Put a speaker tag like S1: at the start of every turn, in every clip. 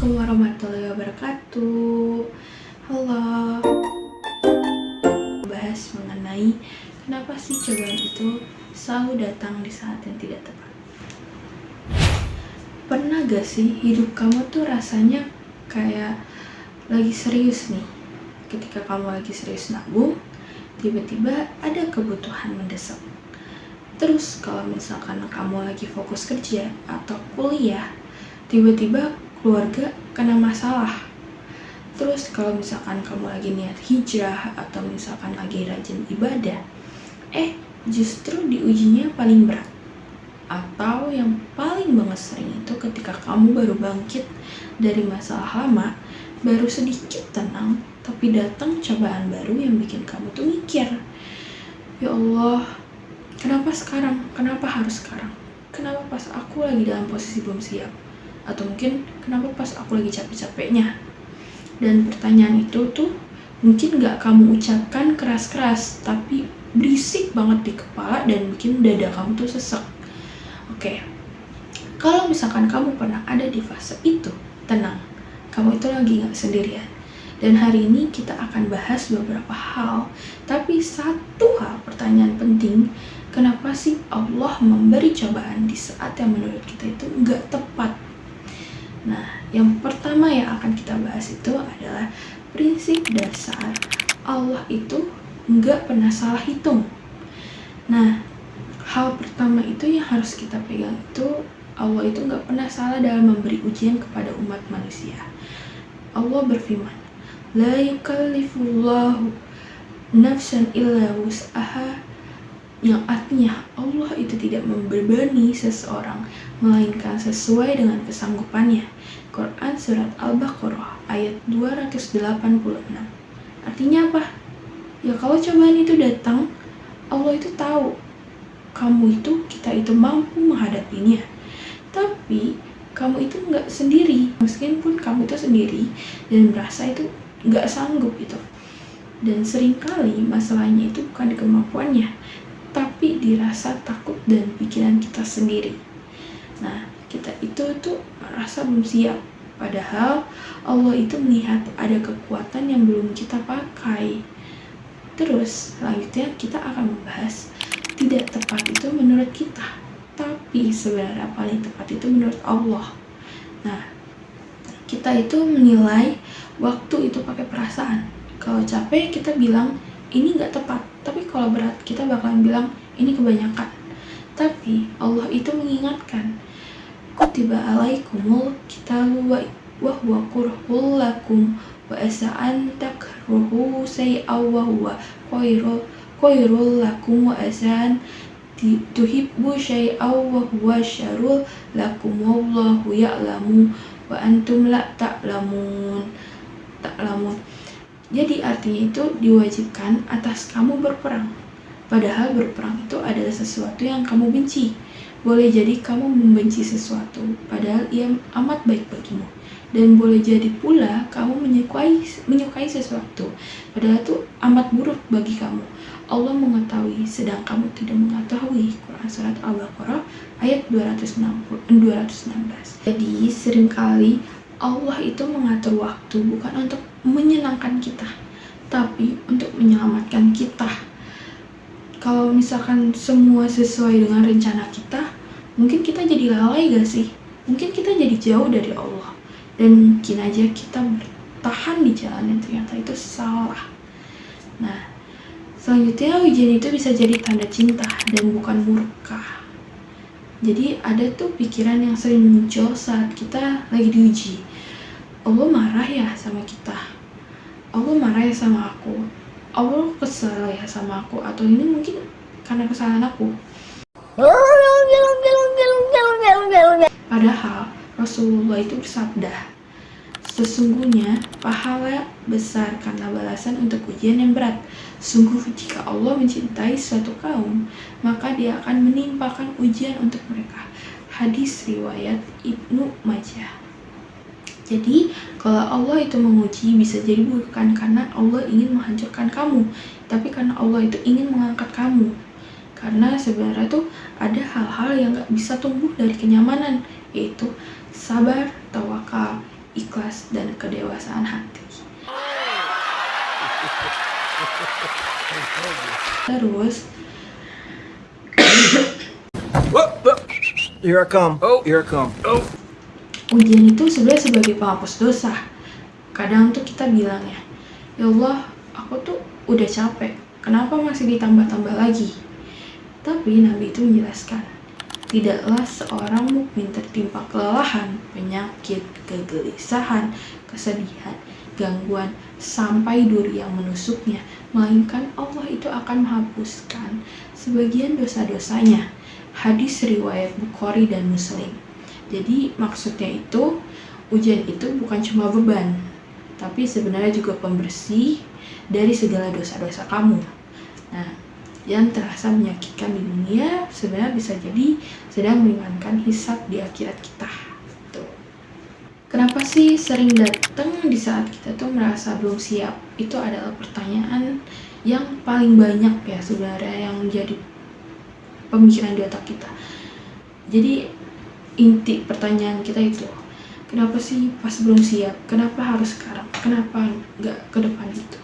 S1: Assalamualaikum warahmatullahi wabarakatuh. Halo. Bahas mengenai kenapa sih cobaan itu selalu datang di saat yang tidak tepat. Pernah gak sih hidup kamu tuh rasanya kayak lagi serius nih? Ketika kamu lagi serius nabung, tiba-tiba ada kebutuhan mendesak. Terus kalau misalkan kamu lagi fokus kerja atau kuliah, tiba-tiba keluarga kena masalah. Terus kalau misalkan kamu lagi niat hijrah atau misalkan lagi rajin ibadah, justru diujinya paling berat. Atau yang paling banget sering itu ketika kamu baru bangkit dari masalah lama, baru sedikit tenang, tapi datang cobaan baru yang bikin kamu tuh mikir, ya Allah, kenapa sekarang? Kenapa harus sekarang? Kenapa pas aku lagi dalam posisi belum siap? Atau mungkin kenapa pas aku lagi capek-capeknya? Dan pertanyaan itu tuh mungkin gak kamu ucapkan keras-keras, tapi berisik banget di kepala dan bikin dada kamu tuh sesek. Oke, kalau misalkan kamu pernah ada di fase itu, tenang, kamu itu lagi gak sendirian. Dan hari ini kita akan bahas beberapa hal, tapi satu hal pertanyaan penting, kenapa sih Allah memberi cobaan di saat yang menurut kita itu gak tepat? Nah, yang pertama yang akan kita bahas itu adalah prinsip dasar Allah itu nggak pernah salah hitung. Nah, hal pertama itu yang harus kita pegang itu Allah itu nggak pernah salah dalam memberi ujian kepada umat manusia. Allah berfirman, La yukallifullahu nafsan illa wus'aha, yang artinya Allah itu tidak membebani seseorang melainkan sesuai dengan kesanggupannya. Quran Surat Al-Baqarah ayat 286. Artinya apa? Ya kalau cobaan itu datang, Allah itu tahu kita itu mampu menghadapinya. Tapi kamu itu nggak sendiri, meskipun kamu itu sendiri dan merasa itu nggak sanggup itu. Dan seringkali masalahnya itu bukan di kemampuannya, tapi dirasa takut dan pikiran kita sendiri. Nah, kita itu tuh merasa belum siap, padahal Allah itu melihat ada kekuatan yang belum kita pakai. Terus selanjutnya kita akan membahas tidak tepat itu menurut kita, tapi sebenarnya paling tepat itu menurut Allah. Nah, kita itu menilai waktu itu pakai perasaan. Kalau capek kita bilang ini nggak tepat, tapi kalau berat kita bakalan bilang ini kebanyakan. Tapi Allah itu mengingatkan, kutiba alaikumul qitalu wa huwa kurhul lakum wa asa an takruhu shay'aw wa huwa khairul lakum wa asa an tuhibbu shay'aw wa huwa syarrul lakum wallahu ya'lamu wa antum la ta'lamun. Jadi artinya itu diwajibkan atas kamu berperang. Padahal berperang itu adalah sesuatu yang kamu benci. Boleh jadi kamu membenci sesuatu, padahal ia amat baik bagimu. Dan boleh jadi pula kamu menyukai sesuatu, padahal itu amat buruk bagi kamu. Allah mengetahui, sedang kamu tidak mengetahui. Quran Surat Al-Baqarah ayat 216. Jadi seringkali Allah itu mengatur waktu bukan untuk menyenangkan kita, tapi untuk menyelamatkan kita. Kalau misalkan semua sesuai dengan rencana kita, mungkin kita jadi lalai gak sih? Mungkin kita jadi jauh dari Allah, dan mungkin aja kita bertahan di jalan yang ternyata itu salah. Nah, selanjutnya ujian itu bisa jadi tanda cinta dan bukan murka. Jadi ada tuh pikiran yang sering muncul saat kita lagi diuji. Allah marah ya sama kita, Allah marah ya sama aku, Allah kesal ya sama aku, atau ini mungkin karena kesalahan aku. Padahal Rasulullah itu bersabda, sesungguhnya pahala besar karena balasan untuk ujian yang berat. Sungguh jika Allah mencintai suatu kaum, maka dia akan menimpakan ujian untuk mereka. Hadis riwayat Ibnu Majah. Jadi kalau Allah itu menguji, bisa jadi bukan karena Allah ingin menghancurkan kamu, tapi karena Allah itu ingin mengangkat kamu. Karena sebenarnya tuh ada hal-hal yang gak bisa tumbuh dari kenyamanan, yaitu sabar, tawakal, ikhlas, dan kedewasaan hati. Terus,
S2: Here I come. Here I come.
S1: ujian itu sebenarnya sebagai penghapus dosa. Kadang tuh kita bilang ya Allah, aku tuh udah capek, kenapa masih ditambah-tambah lagi? Tapi Nabi itu menjelaskan, tidaklah seorang mukmin tertimpa kelelahan, penyakit, kegelisahan, kesedihan, gangguan, sampai duri yang menusuknya, melainkan Allah itu akan menghapuskan sebagian dosa-dosanya. Hadis riwayat Bukhari dan Muslim. Jadi maksudnya itu, ujian itu bukan cuma beban, tapi sebenarnya juga pembersih dari segala dosa-dosa kamu. Nah, yang terasa menyakitkan di dunia sebenarnya bisa jadi sedang meringankan hisab di akhirat kita. Tuh. Kenapa sih sering datang di saat kita tuh merasa belum siap? Itu adalah pertanyaan yang paling banyak ya sebenarnya yang menjadi pemikiran di otak kita. Jadi inti pertanyaan kita itu, kenapa sih pas belum siap? Kenapa harus sekarang? Kenapa nggak ke depan gitu?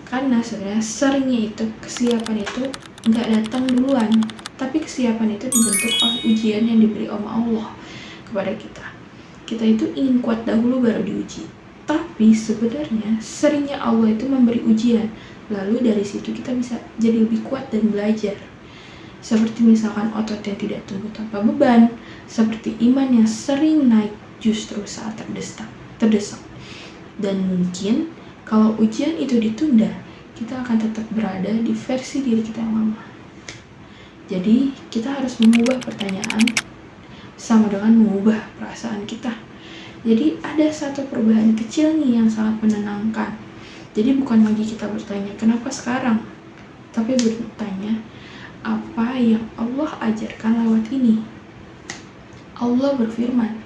S1: Karena sebenarnya seringnya itu kesiapan itu nggak datang duluan, tapi kesiapan itu dibentuk oleh ujian yang diberi oleh Allah kepada kita. Kita itu ingin kuat dahulu baru diuji. Tapi sebenarnya seringnya Allah itu memberi ujian, lalu dari situ kita bisa jadi lebih kuat dan belajar. Seperti misalkan otot yang tidak tumbuh tanpa beban, seperti iman yang sering naik justru saat terdesak. Dan mungkin kalau ujian itu ditunda, kita akan tetap berada di versi diri kita yang lama. Jadi kita harus mengubah pertanyaan sama dengan mengubah perasaan kita. Jadi ada satu perubahan kecil nih yang sangat menenangkan. Jadi bukan lagi kita bertanya kenapa sekarang, tapi bertanya apa yang Allah ajarkan lewat ini. Allah berfirman,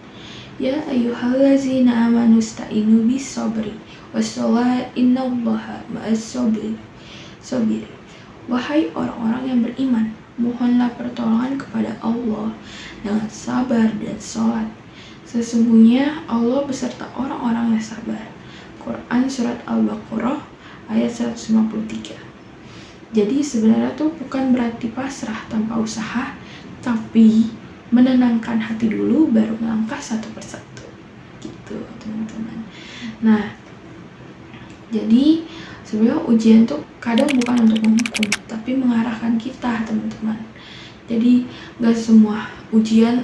S1: Ya ayyuhallazina amanu sta'inu bis-sabri was-shalah innallaha ma'as-sabirin. Wahai orang-orang yang beriman, mohonlah pertolongan kepada Allah dengan sabar dan sholat. Sesungguhnya Allah beserta orang-orang yang sabar. Quran Surat Al-Baqarah ayat 153. Jadi sebenarnya tuh bukan berarti pasrah tanpa usaha, tapi menenangkan hati dulu baru melangkah satu persatu. Gitu teman-teman. Nah, jadi sebenarnya ujian tuh kadang bukan untuk menghukum, tapi mengarahkan kita teman-teman. Jadi gak semua ujian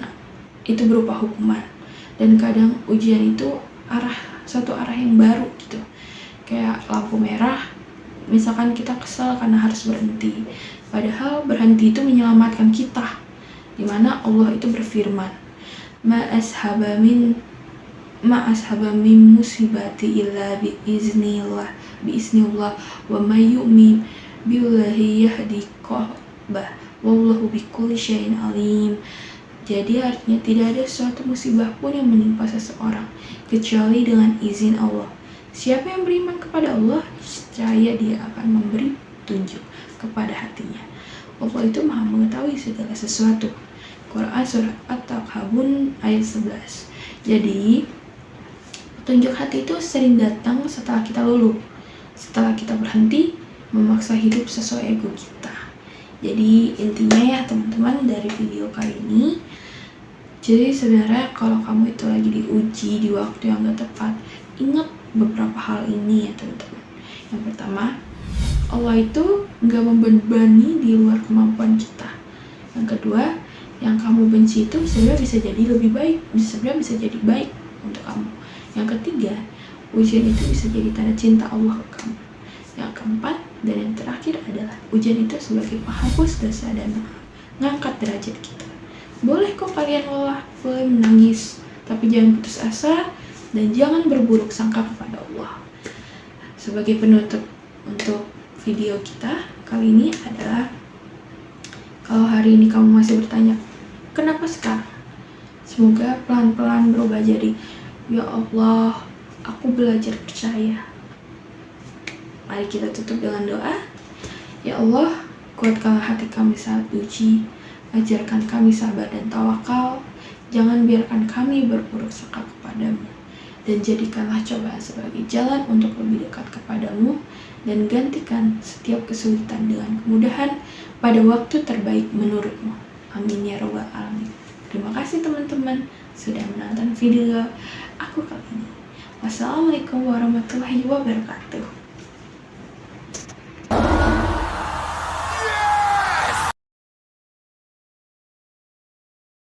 S1: itu berupa hukuman. Dan kadang ujian itu satu arah yang baru gitu. Kayak lampu merah, misalkan kita kesal karena harus berhenti, padahal berhenti itu menyelamatkan kita, dimana Allah itu berfirman, ma ashaba min musibati illa biiznillah wa may yu'min billahi yahdi qalbah wallahu bikulli syai'in alim. Jadi artinya tidak ada suatu musibah pun yang menimpa seseorang kecuali dengan izin Allah. Siapa yang beriman kepada Allah, niscaya dia akan memberi petunjuk kepada hatinya. Allah itu maha mengetahui segala sesuatu. Quran Surat At-Takabun ayat 11. Jadi, petunjuk hati itu sering datang setelah kita luluh, setelah kita berhenti memaksa hidup sesuai ego kita. Jadi intinya ya teman-teman dari video kali ini, jadi sebenarnya kalau kamu itu lagi diuji di waktu yang gak tepat, ingat beberapa hal ini ya teman-teman. Yang pertama, Allah itu gak membebani di luar kemampuan kita. Yang kedua, yang kamu benci itu sebenarnya bisa jadi lebih baik, sebenarnya bisa jadi baik untuk kamu. Yang ketiga, ujian itu bisa jadi tanda cinta Allah ke kamu. Yang keempat dan yang terakhir adalah ujian itu sebagai penghapus dosa dan mengangkat derajat kita. Boleh kok kalian lelah, boleh menangis, tapi jangan putus asa dan jangan berburuk sangka kepada Allah. Sebagai penutup untuk video kita kali ini adalah, kalau hari ini kamu masih bertanya, kenapa sekarang? Semoga pelan-pelan berubah jadi, ya Allah, aku belajar percaya. Mari kita tutup dengan doa. Ya Allah, kuatkanlah hati kami saat uji, ajarkan kami sabar dan tawakal, jangan biarkan kami berburuk sangka kepadamu. dan jadikanlah cobaan sebagai jalan untuk lebih dekat kepadamu, dan gantikan setiap kesulitan dengan kemudahan pada waktu terbaik menurutmu. Amin ya robbal alamin. Terima kasih teman-teman sudah menonton video aku kali ini. Wassalamualaikum warahmatullahi wabarakatuh.